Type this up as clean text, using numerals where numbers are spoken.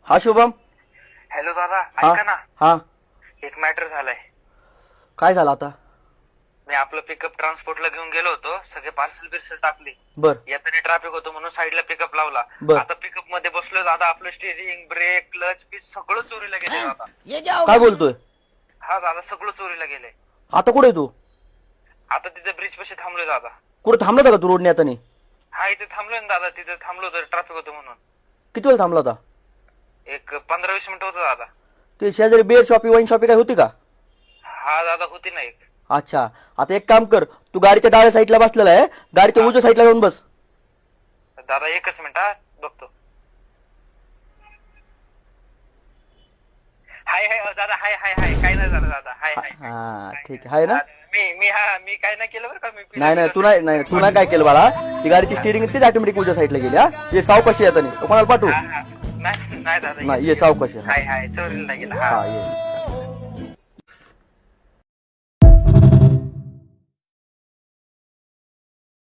हा शुभम. हॅलो दादा, हा ऐका ना. हा एक मॅटर झालाय. काय झालं आता? मी आपलं पिकअप ट्रान्सपोर्टला घेऊन गेलो होतो, सगळे पार्सल बिर्सल टाकली. बर येताना ट्रॅफिक होतं म्हणून साईडला पिकअप लावला. बर. आता पिकअप मध्ये बसलोय दादा, आपलं स्टेरिंग, ब्रेक, क्लच पीस सगळं चोरीला गेलंय दादा. काय बोलतोय? हा दादा, सगळं चोरीला गेलंय. आता कुठे आहे तू? आता तिथे ब्रिज पाशी थांबलोय दादा. कुठे थांबला होता का तू रोडने येताना? हा, इथे थांबलोय ना दादा, तिथे थांबलो तर ट्रॅफिक होतं म्हणून. किती वेळ थांबला होता? एक 15-20 मिनिटं होतं दादा. ते शेजारी बेर शॉपी वाईन शॉपी काय होती का? हा दादा, होती ना एक. अच्छा, आता एक काम कर, तू गाडीच्या डाव्या साईडला बसलेला आहे, गाडीच्या उजव्या साईडला जाऊन बस. दादा एकच मिनिट, हा बघतो. हाय हाय दादा, हाय हाय हाय, काय नाही झालं दादा, हाय हाय. हा ठीक आहे ना. मी काय नाही केलं बरं का. मी नाही नाही तू नाही काय केलं बाळा. ती गाडीची स्टिअरिंग तीच ऑटोमॅटिक उजव्या साईडला गेली. हा ये सावकाशी येताना कोणाला पाठवू? नाही दादा, नाही ये सावकाशी. हाय हाय, चोरीला नाही गेला. हा ये.